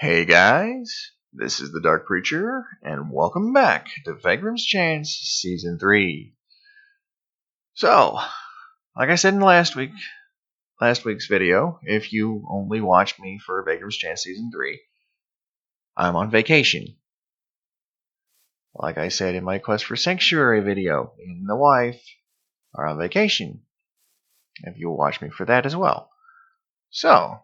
Hey guys, this is the Dark Preacher, and welcome back to Vaygrim's Chance Season 3. So, like I said in last week's video, if you only watched me for Vaygrim's Chance Season 3, I'm on vacation. Like I said in my Quest for Sanctuary video, me and the wife are on vacation. If you'll watch me for that as well. So,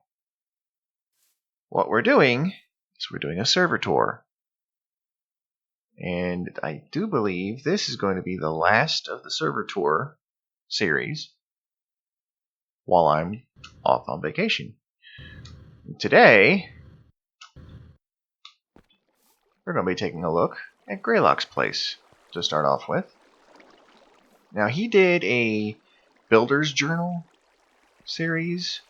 what we're doing is we're doing a server tour. And I do believe this is going to be the last of the server tour series while I'm off on vacation. Today, we're going to be taking a look at Greylock's place to start off with. Now, he did a Builder's Journal series,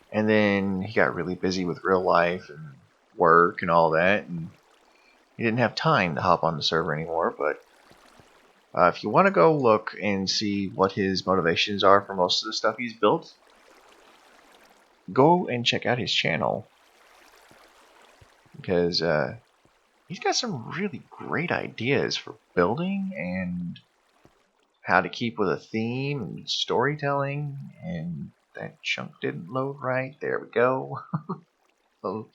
and then he got really busy with real life and work and all that, and he didn't have time to hop on the server anymore. But if you want to go look and see what his motivations are for most of the stuff he's built, go and check out his channel, because he's got some really great ideas for building and how to keep with a theme and storytelling. And that chunk didn't load right. There we go. So,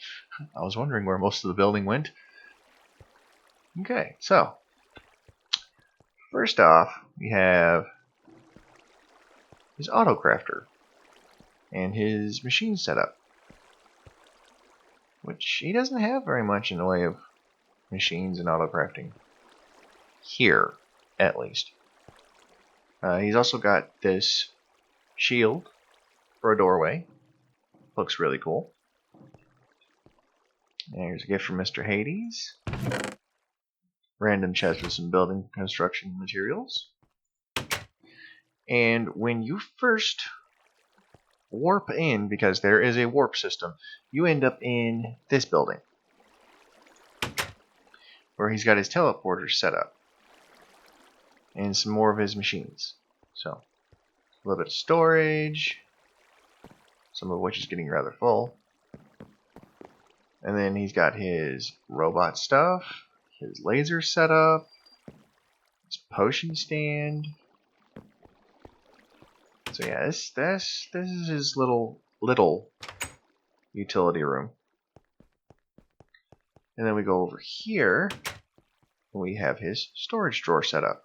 I was wondering where most of the building went. Okay, so first off, we have his autocrafter and his machine setup, which he doesn't have very much in the way of machines and autocrafting here, at least. He's also got this shield for a doorway. Looks really cool. And here's a gift from Mr. Hades. Random chest with some building construction materials. And when you first warp in, because there is a warp system, you end up in this building, where he's got his teleporter set up and some more of his machines. So, a little bit of storage, some of which is getting rather full. And then he's got his robot stuff, his laser setup, his potion stand. So yeah, this is his little utility room. And then we go over here, and we have his storage drawer set up.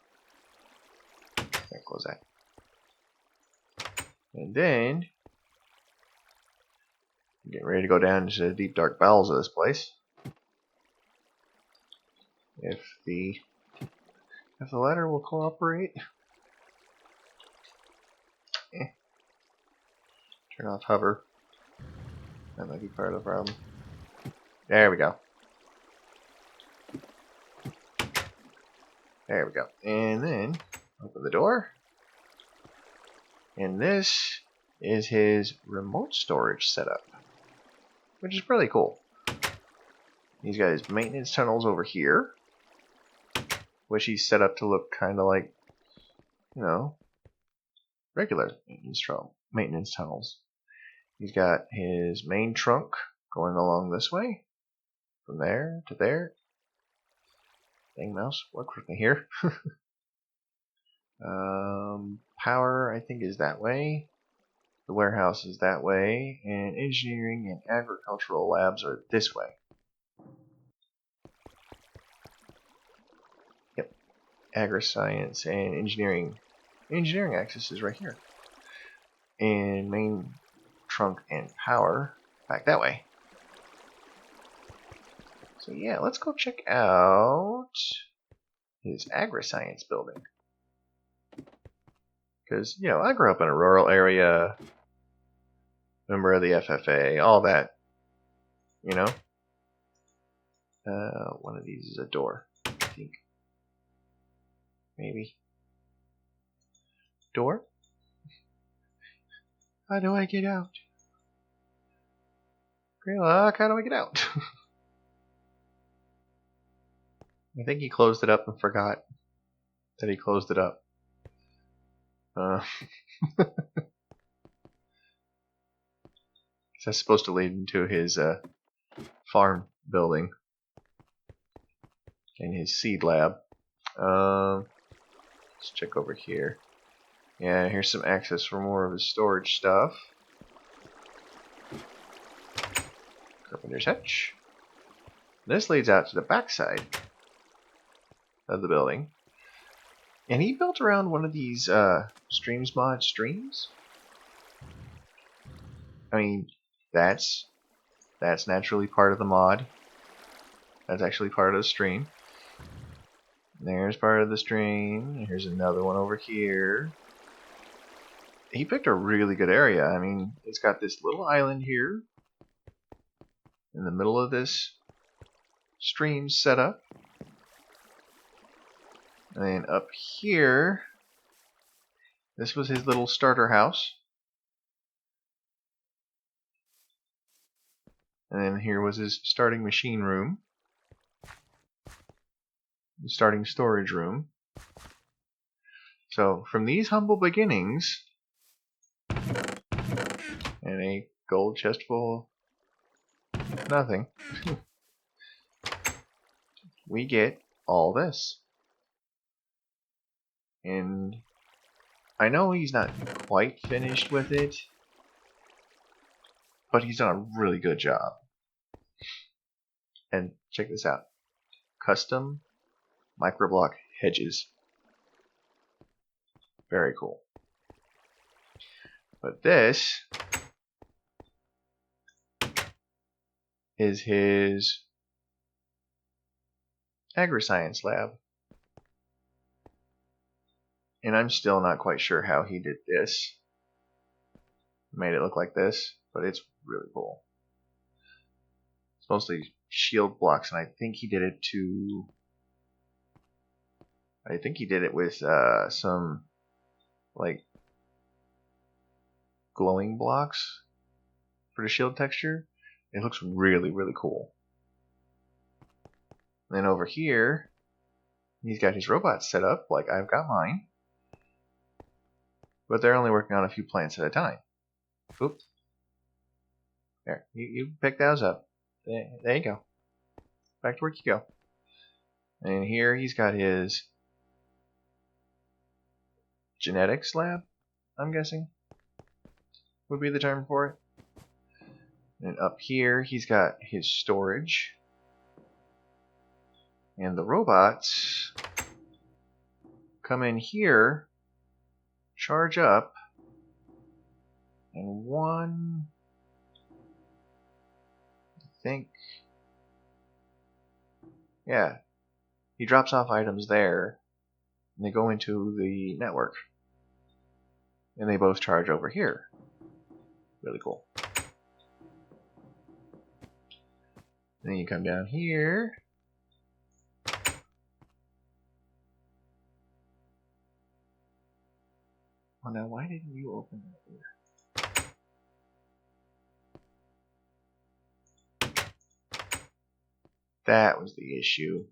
There goes that. And then, getting ready to go down into the deep dark bowels of this place. If the ladder will cooperate. Turn off hover. That might be part of the problem. There we go. There we go. And then open the door. And this is his remote storage setup, which is really cool. He's got his maintenance tunnels over here, which he's set up to look kind of like, you know, regular maintenance tunnels. He's got his main trunk going along this way, from there to there. Dang mouse, work with me here. Power, I think, is that way. The warehouse is that way, and engineering and agricultural labs are this way. Yep, agri-science and engineering. Engineering access is right here. And main trunk and power back that way. So yeah, let's go check out his agri-science building. Because, you know, I grew up in a rural area, member of the FFA, all that, you know. One of these is a door, I think. Maybe. Door? How do I get out? Greylock, how do I get out? I think he closed it up and forgot that he closed it up. That's supposed to lead into his farm building and his seed lab. Let's check over here. Yeah, here's some access for more of his storage stuff. Carpenter's Hutch. This leads out to the backside of the building. And he built around one of these streams mod streams. I mean, that's naturally part of the mod. That's actually part of the stream. There's part of the stream. Here's another one over here. He picked a really good area. I mean, it's got this little island here in the middle of this stream setup. And then up here, this was his little starter house. And then here was his starting machine room. The starting storage room. So, from these humble beginnings, and a gold chest full of nothing, we get all this. And I know he's not quite finished with it, but he's done a really good job. And check this out. Custom microblock hedges. Very cool. But this is his agri-science lab. And I'm still not quite sure how he did this. Made it look like this, but it's really cool. It's mostly shield blocks, and I think he did it with some like glowing blocks for the shield texture. It looks really, really cool. And then over here, he's got his robots set up like I've got mine. But they're only working on a few plants at a time. Oop. There, you pick those up. There you go. Back to work you go. And here he's got his genetics lab, I'm guessing, would be the term for it. And up here he's got his storage. And the robots come in here, charge up, and one, I think, yeah, he drops off items there, and they go into the network, and they both charge over here. Really cool. Then you come down here. Oh, now why didn't you open that here? That was the issue.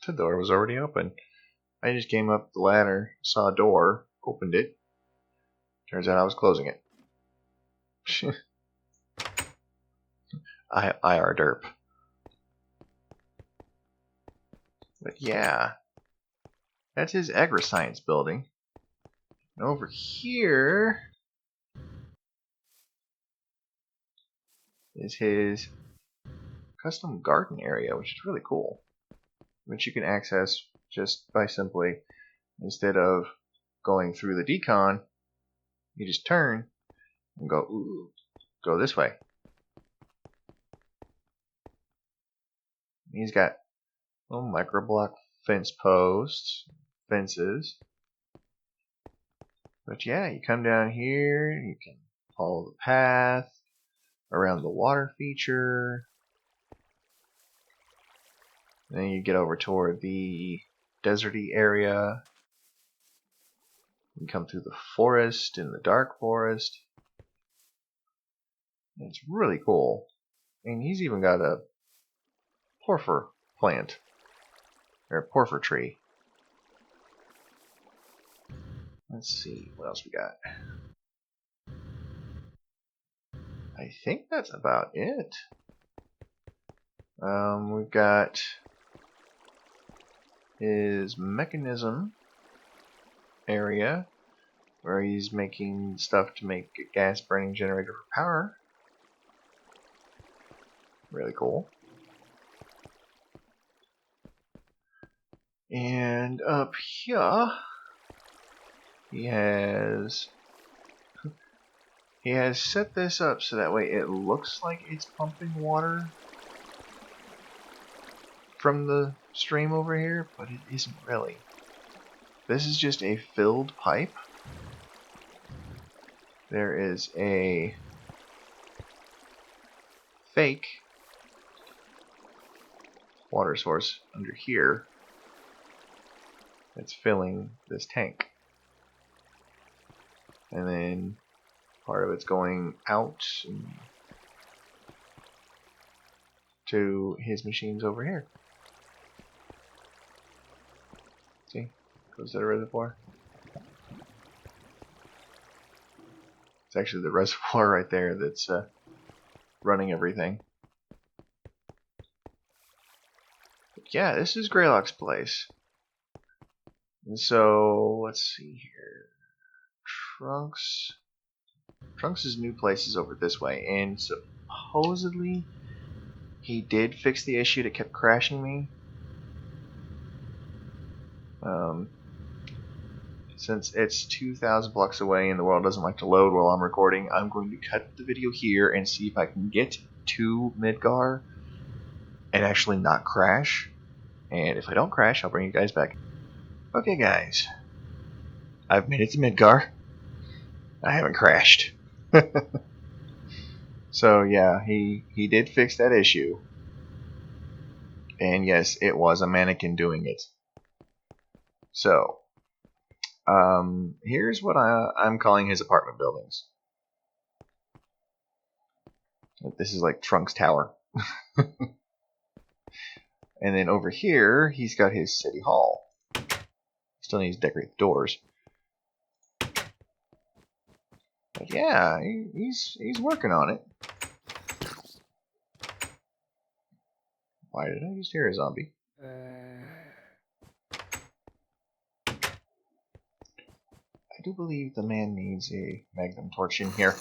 The door was already open. I just came up the ladder, saw a door, opened it. Turns out I was closing it. IR derp. But yeah, that's his agri-science building. And over here is his custom garden area, which is really cool. Which you can access just by simply, instead of going through the decon, you just turn and go this way. He's got little microblock fence posts, fences. But yeah, you come down here, you can follow the path around the water feature. Then you get over toward the deserty area. You come through the forest, in the dark forest. And it's really cool. And he's even got a porphyr plant, or a porphyr tree. Let's see what else we got. I think that's about it. We've got his mechanism area where he's making stuff to make a gas burning generator for power. Really cool. And up here he has set this up so that way it looks like it's pumping water from the stream over here, but it isn't really. This is just a filled pipe. There is a fake water source under here that's filling this tank. And then part of it's going out to his machines over here. See? Goes to the reservoir. It's actually the reservoir right there that's running everything. But yeah, this is Greylock's place. And so, let's see here. Trunks' new place is over this way, and supposedly he did fix the issue that kept crashing me. Since it's 2,000 blocks away and the world doesn't like to load while I'm recording, I'm going to cut the video here and see if I can get to Midgar and actually not crash. And if I don't crash, I'll bring you guys back. Okay, guys. I've made it to Midgar. I haven't crashed. So yeah, he did fix that issue. And yes, it was a mannequin doing it. So, here's what I'm calling his apartment buildings. This is like Trunks Tower. And then over here, he's got his city hall. Still needs to decorate the doors. But yeah, he's working on it. Why did I just hear a zombie? I do believe the man needs a magnum torch in here.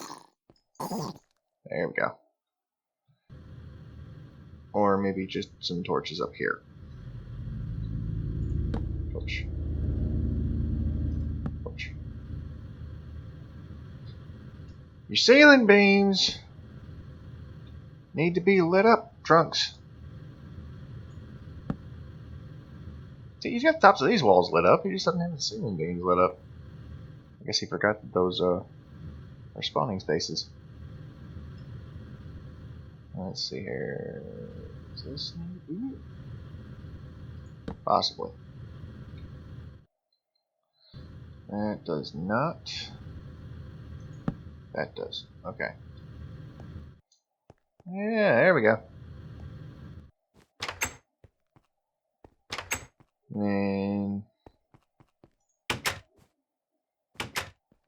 There we go. Or maybe just some torches up here. Torch. Torch. Your ceiling beams need to be lit up, Trunks. See, he's got the tops of these walls lit up. He just doesn't have the ceiling beams lit up. I guess he forgot that those are spawning spaces. Let's see here. Is this new? Possibly. That does not. That does. Okay. Yeah, there we go. And then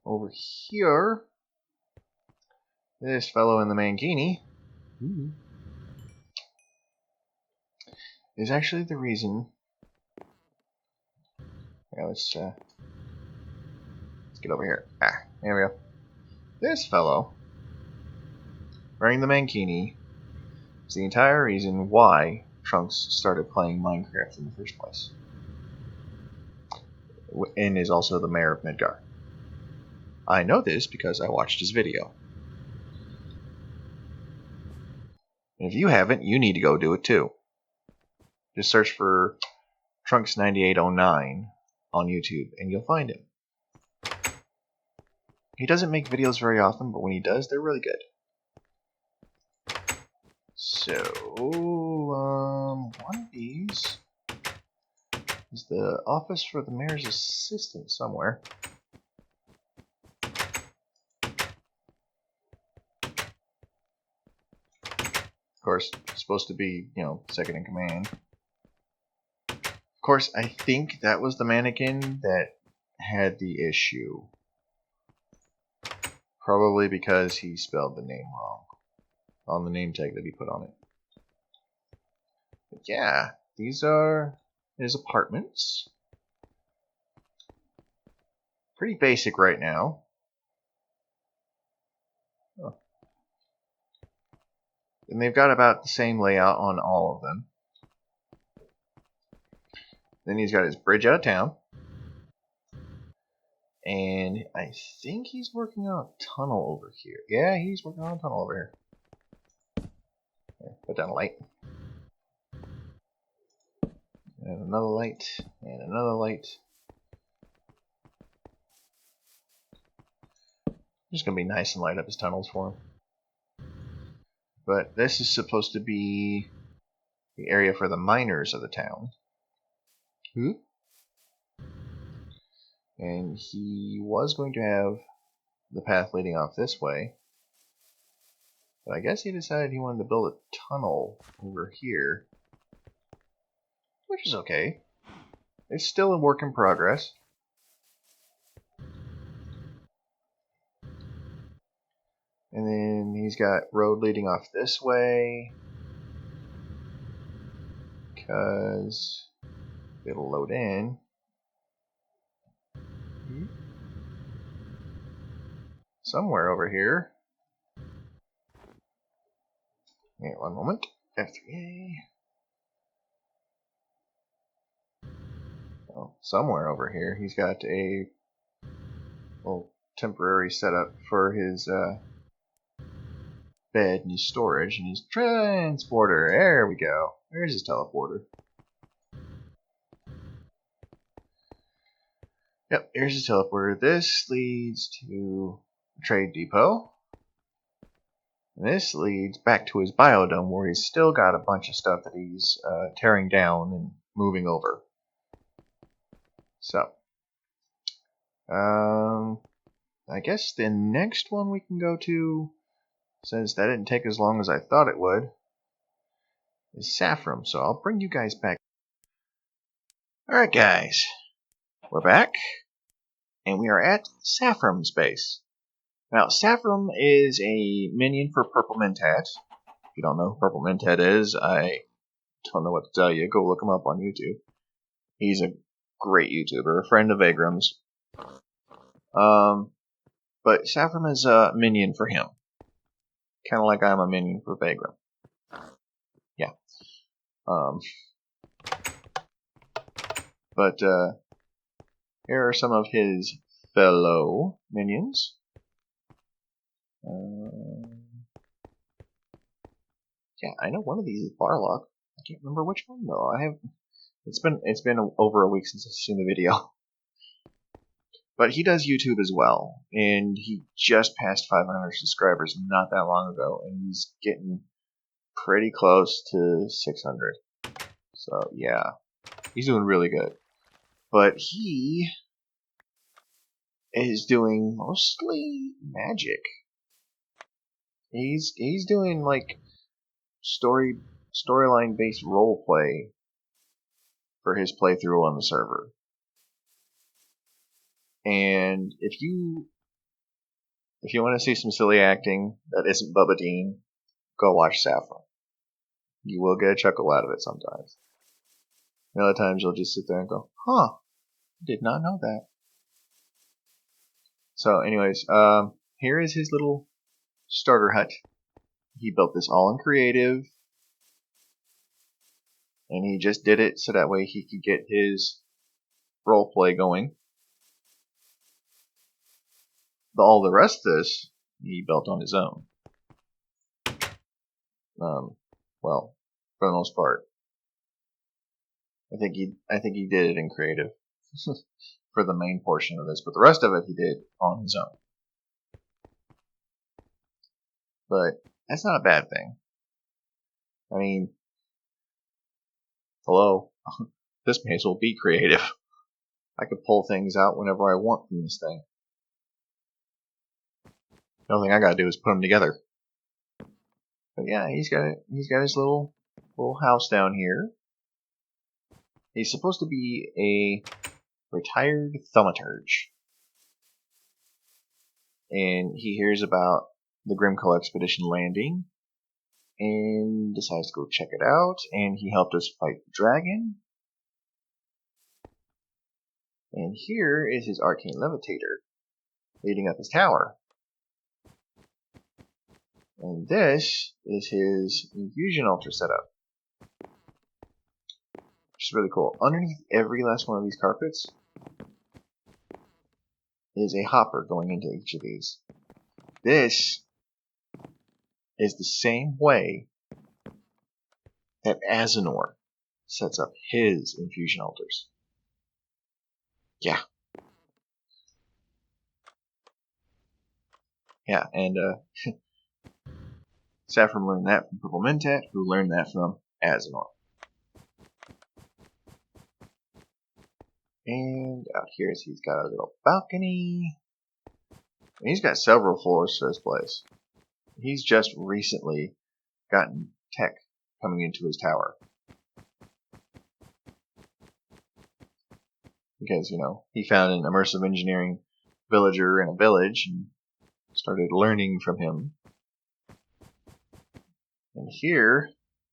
over here, this fellow in the mankini is actually the reason. Yeah, let's get over here. Ah, there we go. This fellow wearing the mankini is the entire reason why Trunks started playing Minecraft in the first place, and is also the mayor of Midgar. I know this because I watched his video. And if you haven't, you need to go do it too. Just search for Trunks9809 on YouTube and you'll find him. He doesn't make videos very often, but when he does, they're really good. So, one of these is the office for the mayor's assistant somewhere. Of course, it's supposed to be, second in command. Of course, I think that was the mannequin that had the issue. Probably because he spelled the name wrong on the name tag that he put on it. yeah, these are his apartments. Pretty basic right now. Oh. And they've got about the same layout on all of them. Then he's got his bridge out of town. And I think he's working on a tunnel over here. Yeah, he's working on a tunnel over here. Here, put down a light. And another light. And another light. Just going to be nice and light up his tunnels for him. But this is supposed to be the area for the miners of the town. And he was going to have the path leading off this way. But I guess he decided he wanted to build a tunnel over here. Which is okay. It's still a work in progress. And then he's got road leading off this way. Because it'll load in. Somewhere over here. Wait one moment. F3A. Oh, somewhere over here he's got a little temporary setup for his bed and his storage and his transporter. There we go. There's his teleporter. Yep, here's his teleporter. This leads to the trade depot. And this leads back to his biodome where he's still got a bunch of stuff that he's tearing down and moving over. So, I guess the next one we can go to, since that didn't take as long as I thought it would, is Saffron. So I'll bring you guys back. Alright guys, we're back, and we are at Saffron's base. Now, Saffron is a minion for Purple Mentat. If you don't know who Purple Mentat is, I don't know what to tell you. Go look him up on YouTube. He's a great YouTuber, a friend of Vaygrim's. But Saffron is a minion for him. Kind of like I'm a minion for Vaygrim. Yeah. But here are some of his fellow minions. Yeah, I know one of these is Barlock. I can't remember which one though. It's been over a week since I've seen the video. But he does YouTube as well, and he just passed 500 subscribers not that long ago, and he's getting pretty close to 600. So yeah, he's doing really good. But he is doing mostly magic. He's doing like storyline based roleplay for his playthrough on the server. And if you want to see some silly acting that isn't Bubba Dean, go watch Saffron. You will get a chuckle out of it sometimes. And other times you'll just sit there and go, huh, did not know that. So anyways, here is his little starter hut. He built this all in creative. And he just did it so that way he could get his roleplay going. But all the rest of this, he built on his own. Well, for the most part. I think he did it in creative for the main portion of this, but the rest of it he did on his own. But that's not a bad thing. I mean, hello, this may as well be creative. I could pull things out whenever I want from this thing. The only thing I gotta do is put them together. But yeah, he's got his little house down here. He's supposed to be a retired thaumaturge. And he hears about the Grimco expedition landing. and decides to go check it out, and he helped us fight the dragon. And here is his arcane levitator leading up his tower. And this is his infusion altar setup, which is really cool. Underneath every last one of these carpets is a hopper going into each of these. This is the same way that Azza sets up his infusion altars. Yeah. Yeah, and Saffron learned that from Purple Mentat, who learned that from Azza. And out here he's got a little balcony. And he's got several floors to this place. He's just recently gotten tech coming into his tower. Because, you know, he found an immersive engineering villager in a village and started learning from him. And here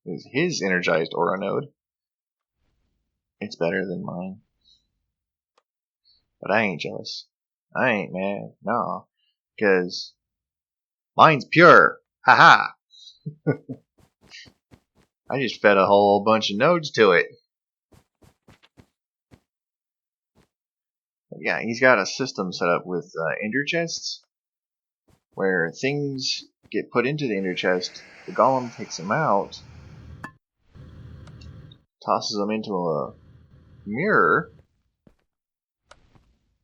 is his energized aura node. It's better than mine. But I ain't jealous. I ain't mad. Nah. Because mine's pure. Haha. I just fed a whole bunch of nodes to it. But yeah, he's got a system set up with ender chests, where things get put into the ender chest, the golem takes them out, tosses them into a mirror,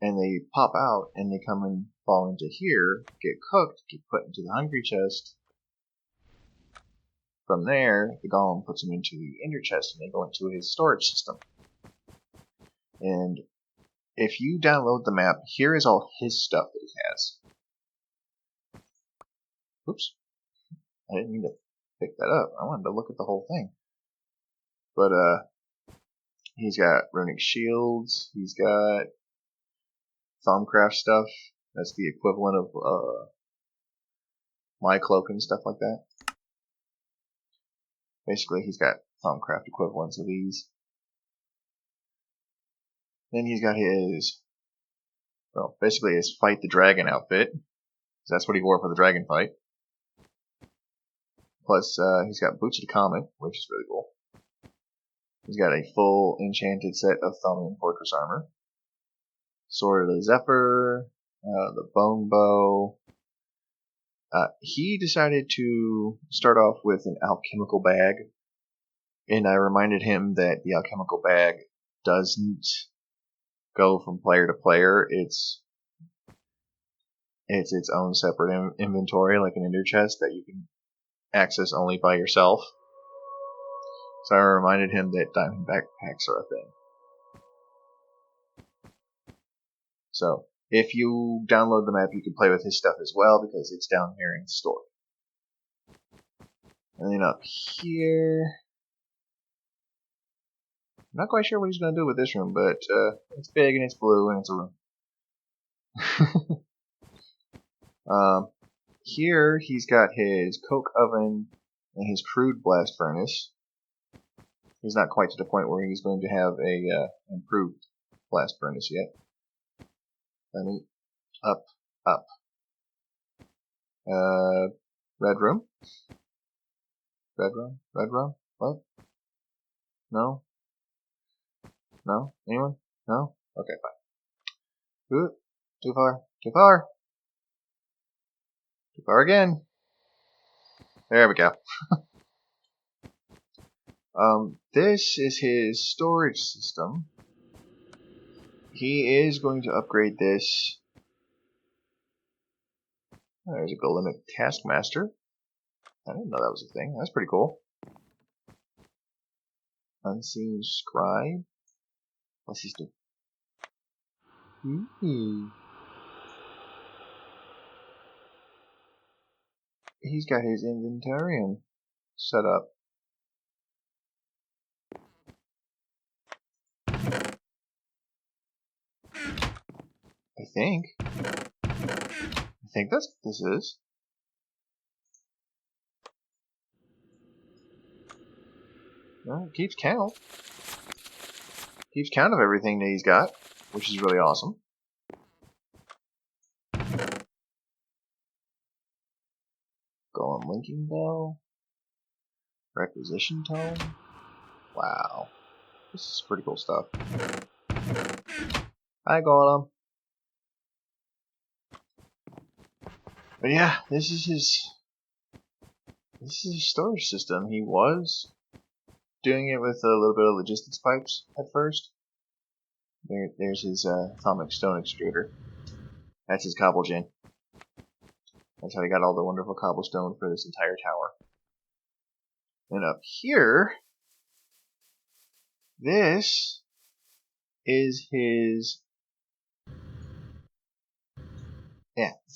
and they pop out and they come and fall into here, get cooked, get put into the hungry chest. From there, the golem puts them into the ender chest and they go into his storage system. And if you download the map, here is all his stuff that he has. Oops. I didn't mean to pick that up. I wanted to look at the whole thing. But he's got runic shields, he's got Thaumcraft stuff. That's the equivalent of my cloak and stuff like that. Basically, he's got Thaumcraft equivalents of these. Then he's got his, well, basically his Fight the Dragon outfit. That's what he wore for the dragon fight. Plus, he's got Boots of the Comet, which is really cool. He's got a full enchanted set of Thaumian Fortress armor. Sword of the Zephyr, the Bone Bow. He decided to start off with an alchemical bag, and I reminded him that the alchemical bag doesn't go from player to player. It's its own separate inventory, like an ender chest that you can access only by yourself. So I reminded him that diamond backpacks are a thing. So if you download the map, you can play with his stuff as well, because it's down here in the store. And then up here, I'm not quite sure what he's going to do with this room, but it's big and it's blue and it's a room. Here he's got his coke oven and his crude blast furnace. He's not quite to the point where he's going to have a improved blast furnace yet. Then up. Red room? Red room? What? No? No? Anyone? No? Okay, fine. Ooh, too far. Too far. Too far again. There we go. This is his storage system. He is going to upgrade this. There's a Golemic Taskmaster. I didn't know that was a thing. That's pretty cool. Unseen Scribe. What's he do? He's got his inventarium set up. I think that's what this is. Well, it keeps count. Keeps count of everything that he's got, which is really awesome. Go on linking bell. Requisition tone. Wow. This is pretty cool stuff. Hi, Golem. But yeah, this is his storage system. He was doing it with a little bit of logistics pipes at first. There's his atomic stone extruder. That's his cobble gen. That's how he got all the wonderful cobblestone for this entire tower. And up here, this is his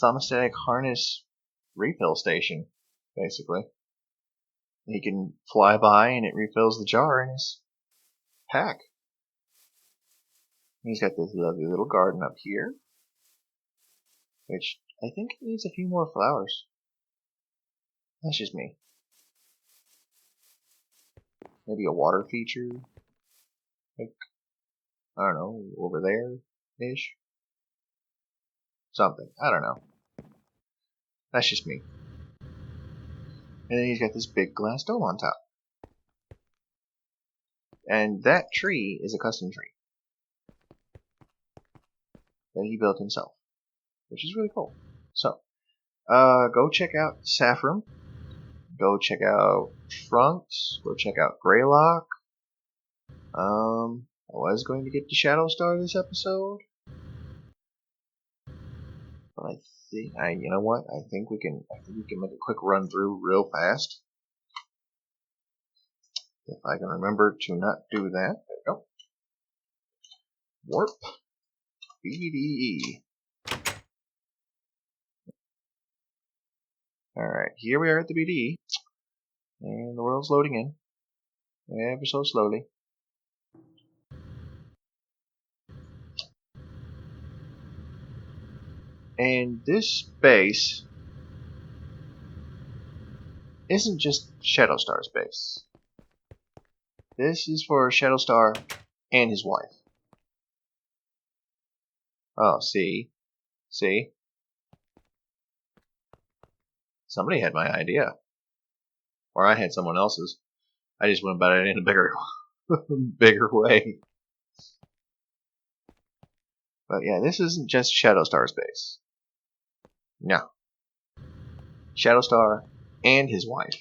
thermostatic harness refill station, basically. He can fly by and it refills the jar in his pack. He's got this lovely little garden up here, which I think needs a few more flowers. That's just me. Maybe a water feature, like, I don't know, over there-ish? Something, I don't know. That's just me. And then he's got this big glass dome on top. And that tree is a custom tree that he built himself, which is really cool. So, go check out Saffron. Go check out Trunks. Go check out Greylock. I was going to get to Shadowstar this episode, but I think you know what? I think we can make a quick run through real fast. If I can remember to not do that. There we go. Warp BDE. Alright, here we are at the BDE. And the world's loading in. Ever so slowly. And this base isn't just Shadowstar's base. This is for Shadowstar and his wife. Oh, see? See? Somebody had my idea. Or I had someone else's. I just went about it in a bigger way. But yeah, this isn't just Shadowstar's base. No. Shadowstar and his wife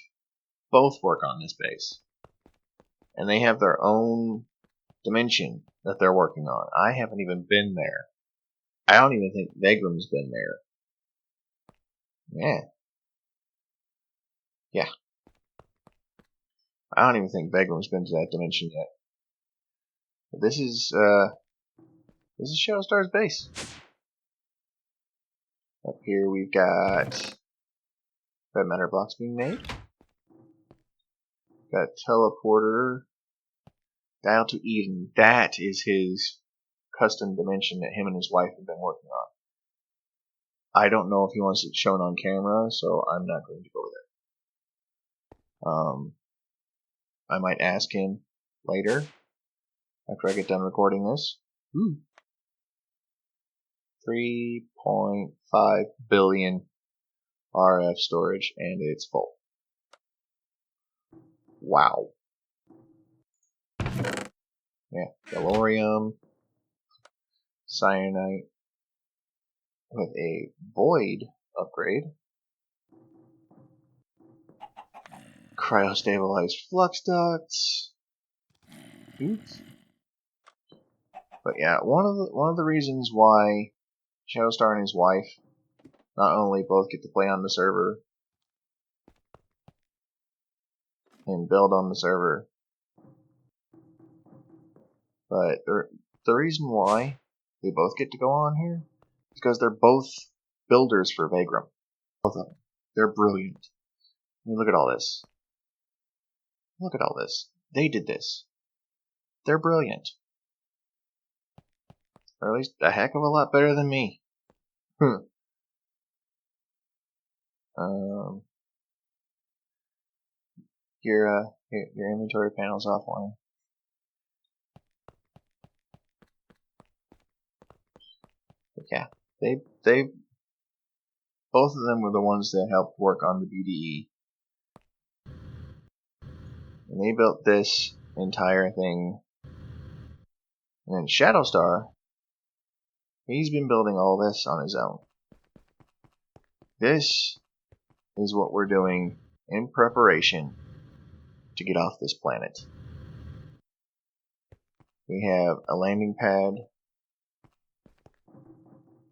both work on this base. And they have their own dimension that they're working on. I haven't even been there. I don't even think Vaygrim's been there. Yeah. I don't even think Vaygrim's been to that dimension yet. But this is Shadowstar's base. Up here we've got red matter blocks being made. Got a teleporter. Dial to Eden. That is his custom dimension that him and his wife have been working on. I don't know if he wants it shown on camera, so I'm not going to go there. I might ask him later after I get done recording this. 3.5 billion RF storage, and it's full. Wow. Yeah, Galorium, Cyanite, with a Void upgrade. Cryostabilized flux ducts. Oops. But yeah, one of the reasons why Shadowstar and his wife not only both get to play on the server and build on the server, but the reason why they both get to go on here is because they're both builders for Vaygrim. Both of them. They're brilliant. I mean, look at all this. Look at all this. They did this. They're brilliant. Or at least a heck of a lot better than me. Your Your inventory panel's offline. But yeah, they both of them were the ones that helped work on the BDE. And they built this entire thing. And then Shadowstar, he's been building all this on his own. This is what we're doing in preparation to get off this planet. We have a landing pad.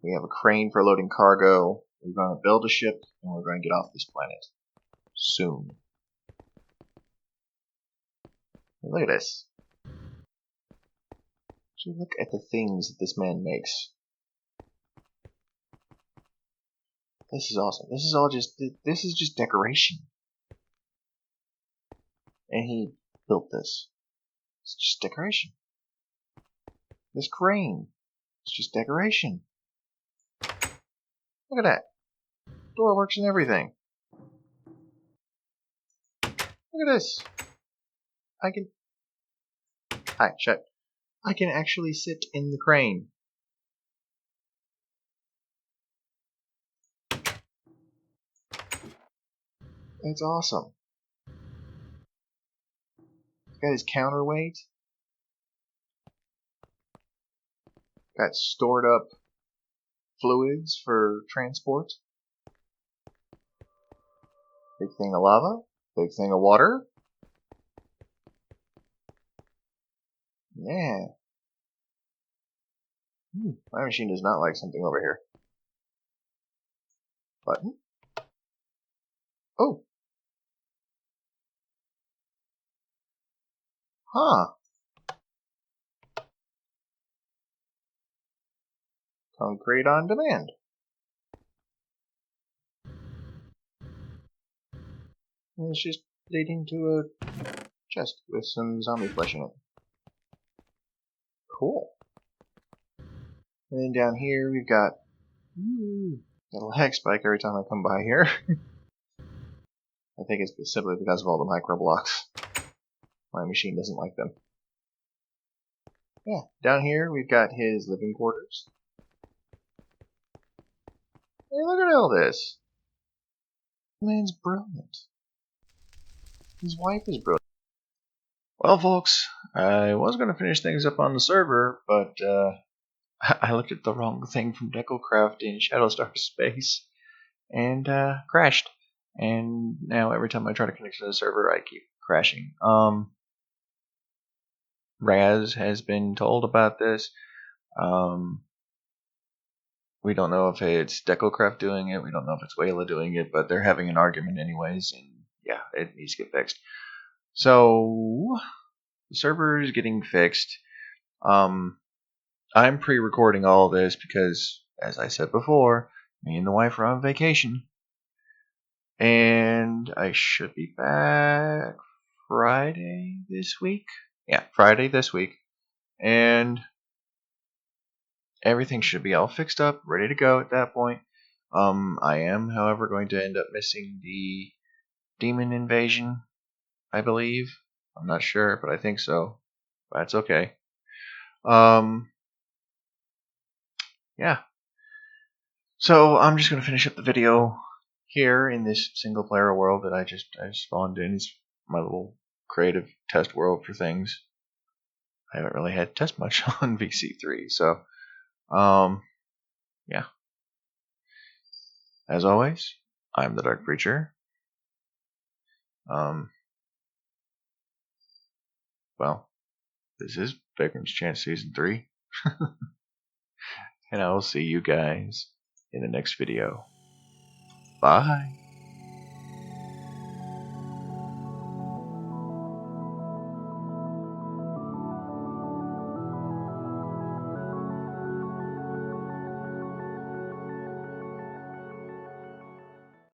We have a crane for loading cargo. We're going to build a ship, and we're going to get off this planet soon. Look at this. So look at the things that this man makes. This is awesome. This is just decoration. And he built this. It's just decoration. This crane, it's just decoration. Look at that. Door works and everything. Look at this. I can actually sit in the crane. That's awesome. Got his counterweight. Got stored up fluids for transport. Big thing of lava. Big thing of water. Yeah. My machine does not like something over here. Button. Oh. Huh. Concrete on demand. And it's just leading to a chest with some zombie flesh in it. Cool. And then down here we've got a lag spike every time I come by here. I think it's simply because of all the micro blocks. My machine doesn't like them. Yeah, down here we've got his living quarters. Hey, look at all this. The man's brilliant. His wife is brilliant. Well, folks, I was going to finish things up on the server, but I looked at the wrong thing from DecoCraft in Shadowstar Space and crashed. And now every time I try to connect to the server, I keep crashing. Raz has been told about this. We don't know if it's DecoCraft doing it. We don't know if it's Wayla doing it, but they're having an argument anyways, and yeah, it needs to get fixed. So the server is getting fixed. I'm pre-recording all of this because, as I said before, me and the wife are on vacation, and I should be back Friday this week. Yeah, Friday this week, and everything should be all fixed up, ready to go at that point. I am, however, going to end up missing the demon invasion, I believe. I'm not sure, but I think so. That's okay. Yeah. So I'm just going to finish up the video here in this single player world that I spawned in. It's my little creative test world for things. I haven't really had to test much on VC3, so yeah. As always, I'm the Dark Preacher. Well, this is Vaygrim's Chance Season 3. And I will see you guys in the next video. Bye.